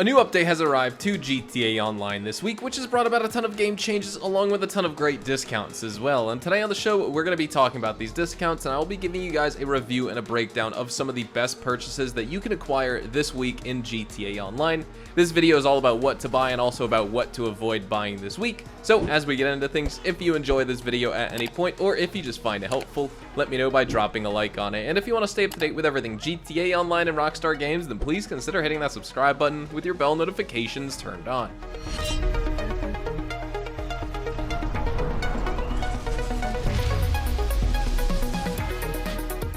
A new update has arrived to GTA Online this week, which has brought about a ton of game changes along with a ton of great discounts as well. And today on the show, we're going to be talking about these discounts, and I will be giving you guys a review and a breakdown of some of the best purchases that you can acquire this week in GTA Online. This video is all about what to buy and also about what to avoid buying this week. So as we get into things, if you enjoy this video at any point, or if you just find it helpful, let me know by dropping a like on it. And if you want to stay up to date with everything GTA Online and Rockstar games, then please consider hitting that subscribe button with your bell notifications turned on.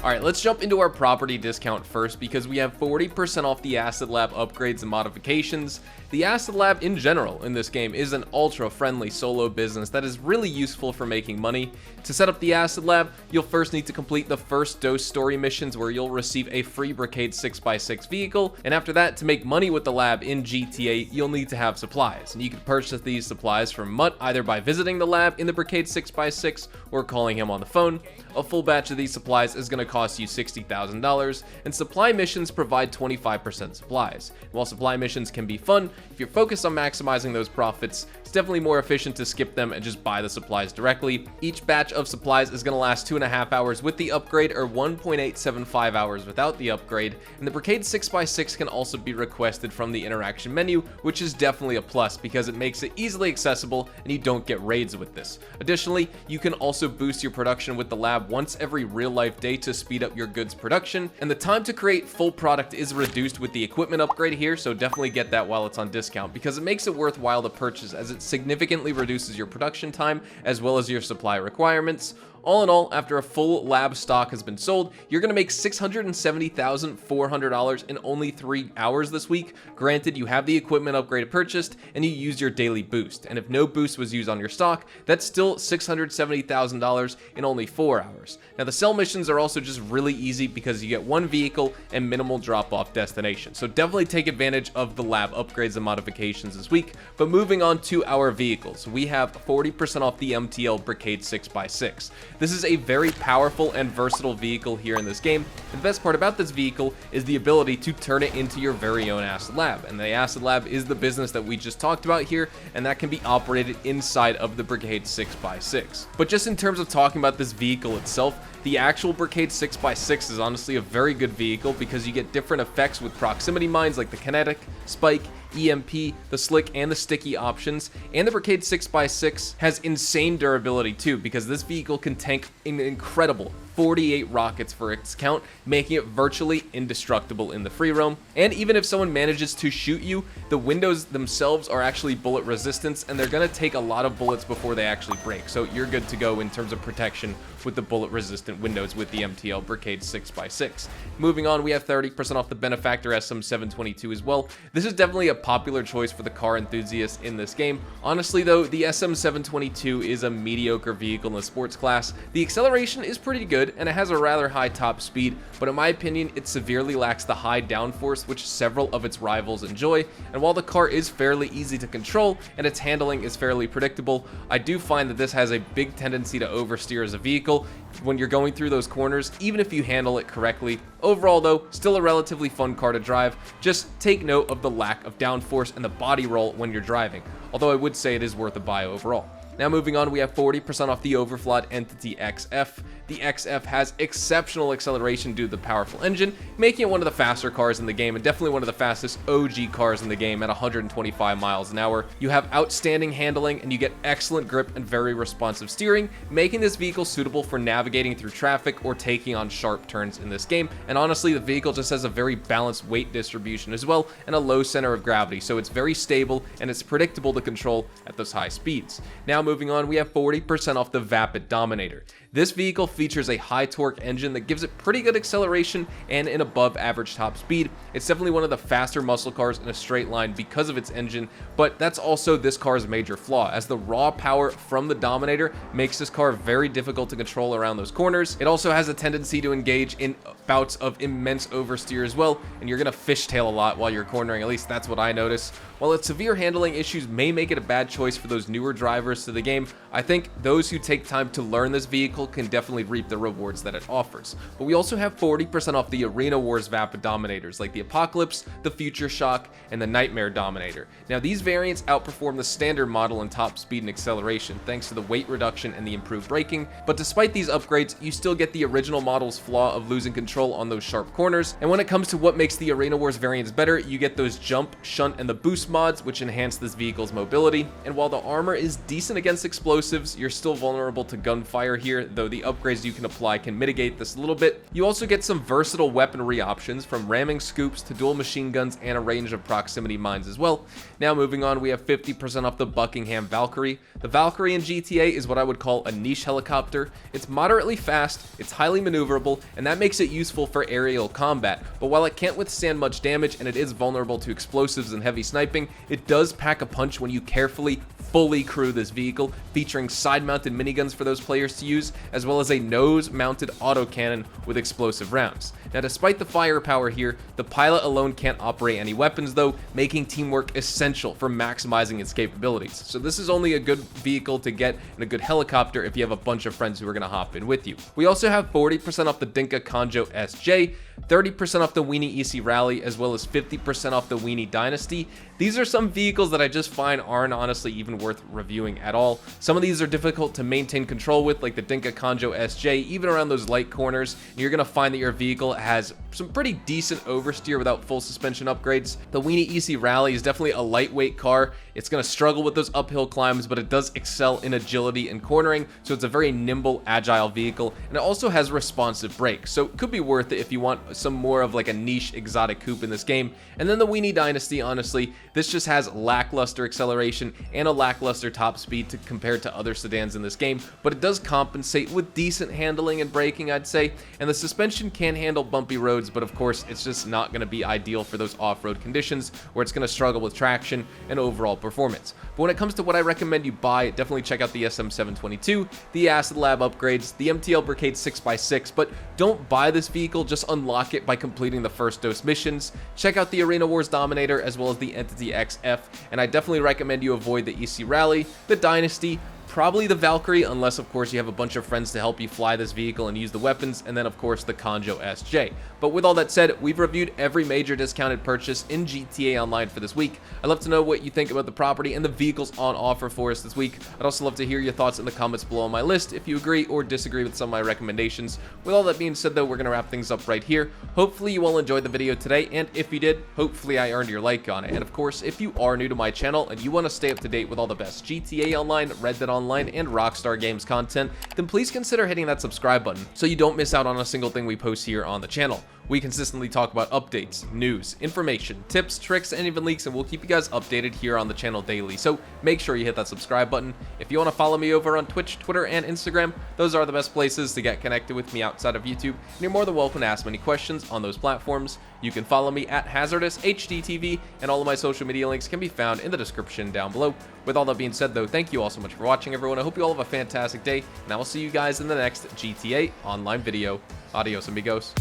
Alright, let's jump into our property discount first because we have 40% off the Asset Lab upgrades and modifications. The Asset Lab in general in this game is an ultra-friendly solo business that is really useful for making money. To set up the Asset Lab, you'll first need to complete the first dose story missions where you'll receive a free BRICKADE 6x6 vehicle, and after that, to make money with the lab in GTA, you'll need to have supplies. And you can purchase these supplies from Mutt either by visiting the lab in the BRICKADE 6x6 or calling him on the phone. A full batch of these supplies is going to cost you $60,000, and supply missions provide 25% supplies. And while supply missions can be fun, if you're focused on maximizing those profits, it's definitely more efficient to skip them and just buy the supplies directly. Each batch of supplies is going to last 2.5 hours with the upgrade or 1.875 hours without the upgrade, and the BRICKADE 6x6 can also be requested from the interaction menu, which is definitely a plus because it makes it easily accessible and you don't get raids with this. Additionally, you can also boost your production with the lab once every real-life day to speed up your goods production, and the time to create full product is reduced with the equipment upgrade here, so definitely get that while it's on discount because it makes it worthwhile to purchase as it significantly reduces your production time as well as your supply requirements. All in all, after a full lab stock has been sold, you're going to make $670,400 in only 3 hours this week. Granted, you have the equipment upgrade purchased and you used your daily boost. And if no boost was used on your stock, that's still $670,000 in only 4 hours. Now, the sell missions are also just really easy because you get one vehicle and minimal drop-off destination. So definitely take advantage of the lab upgrades and modifications this week. But moving on to our vehicles, we have 40% off the MTL BRICKADE 6x6. This is a very powerful and versatile vehicle here in this game. And the best part about this vehicle is the ability to turn it into your very own Asset Lab. And the Asset Lab is the business that we just talked about here, and that can be operated inside of the BRICKADE 6x6. But just in terms of talking about this vehicle itself, the actual BRICKADE 6x6 is honestly a very good vehicle because you get different effects with proximity mines like the kinetic, spike, EMP, the slick, and the sticky options. And the BRICKADE 6x6 has insane durability too because this vehicle can tank an incredible 48 rockets for its count, making it virtually indestructible in the free roam. And even if someone manages to shoot you, the windows themselves are actually bullet resistance and they're going to take a lot of bullets before they actually break. So you're good to go in terms of protection with the bullet resistant windows with the MTL BRICKADE 6x6. Moving on, we have 30% off the BENEFACTOR SM722 as well. This is definitely a popular choice for the car enthusiasts in this game. Honestly though, the SM722 is a mediocre vehicle in the sports class. The acceleration is pretty good and it has a rather high top speed, but in my opinion, it severely lacks the high downforce which several of its rivals enjoy. And while the car is fairly easy to control and its handling is fairly predictable, I do find that this has a big tendency to oversteer as a vehicle when you're going through those corners, even if you handle it correctly. Overall though, still a relatively fun car to drive. Just take note of the lack of downforce and the body roll when you're driving, although I would say it is worth a buy overall. Now moving on, we have 40% off the OVERFLOD Entity XF. The XF has exceptional acceleration due to the powerful engine, making it one of the faster cars in the game and definitely one of the fastest OG cars in the game at 125 miles an hour. You have outstanding handling and you get excellent grip and very responsive steering, making this vehicle suitable for navigating through traffic or taking on sharp turns in this game. And honestly, the vehicle just has a very balanced weight distribution as well and a low center of gravity, so it's very stable and it's predictable to control at those high speeds. Now moving on, we have 40% off the VAPID Dominator. This vehicle features a high torque engine that gives it pretty good acceleration and an above average top speed. It's definitely one of the faster muscle cars in a straight line because of its engine, but that's also this car's major flaw, as the raw power from the Dominator makes this car very difficult to control around those corners. It also has a tendency to engage in bouts of immense oversteer as well, and you're going to fishtail a lot while you're cornering, at least that's what I notice. While its severe handling issues may make it a bad choice for those newer drivers to the game, I think those who take time to learn this vehicle can definitely reap the rewards that it offers. But we also have 40% off the Arena Wars VAPID Dominators like the Apocalypse, the Future Shock, and the Nightmare Dominator. Now these variants outperform the standard model in top speed and acceleration thanks to the weight reduction and the improved braking, but despite these upgrades, you still get the original model's flaw of losing control on those sharp corners. And when it comes to what makes the Arena Wars variants better, you get those jump, shunt, and the boost mods, which enhance this vehicle's mobility. And while the armor is decent against explosives, you're still vulnerable to gunfire here, though the upgrades you can apply can mitigate this a little bit. You also get some versatile weaponry options, from ramming scoops to dual machine guns and a range of proximity mines as well. Now moving on, we have 50% off the Buckingham Valkyrie. The Valkyrie in GTA is what I would call a niche helicopter. It's moderately fast, it's highly maneuverable, and that makes it useful for aerial combat. But while it can't withstand much damage and it is vulnerable to explosives and heavy sniping, it does pack a punch when you carefully, fully crew this vehicle, featuring side-mounted miniguns for those players to use, as well as a nose-mounted autocannon with explosive rounds. Now despite the firepower here, the pilot alone can't operate any weapons though, making teamwork essential for maximizing its capabilities. So this is only a good vehicle to get and a good helicopter if you have a bunch of friends who are going to hop in with you. We also have 40% off the DINKA KANJO SJ, 30% off the WEENY ISSI Rally, as well as 50% off the WEENY Dynasty. These are some vehicles that I just find aren't honestly even worth reviewing at all. Some of these are difficult to maintain control with, like the DINKA KANJO SJ, even around those light corners. And you're going to find that your vehicle has some pretty decent oversteer without full suspension upgrades. The WEENY ISSI Rally is definitely a lightweight car. It's going to struggle with those uphill climbs, but it does excel in agility and cornering, so it's a very nimble, agile vehicle, and it also has responsive brakes, so it could be worth it if you want some more of like a niche exotic coupe in this game. And then the WEENY Dynasty, honestly, this just has lackluster acceleration and a lackluster top speed compared to other sedans in this game, but it does compensate with decent handling and braking, I'd say, and the suspension can handle bumpy roads, but of course it's just not going to be ideal for those off-road conditions where it's going to struggle with traction and overall performance. But when it comes to what I recommend you buy, definitely check out the SM722, the Acid Lab upgrades, the MTL BRICKADE 6x6, but don't buy this vehicle, just unlock it by completing the first dose missions. Check out the Arena Wars Dominator as well as the Entity XF, and I definitely recommend you avoid the ISSI Rally, the Dynasty, probably the Valkyrie, unless of course you have a bunch of friends to help you fly this vehicle and use the weapons, and then of course the KANJO SJ. But with all that said, we've reviewed every major discounted purchase in GTA Online for this week. I'd love to know what you think about the property and the vehicles on offer for us this week. I'd also love to hear your thoughts in the comments below on my list if you agree or disagree with some of my recommendations. With all that being said though, we're going to wrap things up right here. Hopefully you all enjoyed the video today, and if you did, hopefully I earned your like on it. And of course, if you are new to my channel and you want to stay up to date with all the best GTA Online, Red Dead Online, and Rockstar Games content, then please consider hitting that subscribe button so you don't miss out on a single thing we post here on the channel. We consistently talk about updates, news, information, tips, tricks, and even leaks, and we'll keep you guys updated here on the channel daily, so make sure you hit that subscribe button. If you want to follow me over on Twitch, Twitter, and Instagram, those are the best places to get connected with me outside of YouTube, and you're more than welcome to ask me any questions on those platforms. You can follow me at HazardousHDTV, and all of my social media links can be found in the description down below. With all that being said though, thank you all so much for watching, everyone. I hope you all have a fantastic day, and I will see you guys in the next GTA Online video. Adios, amigos.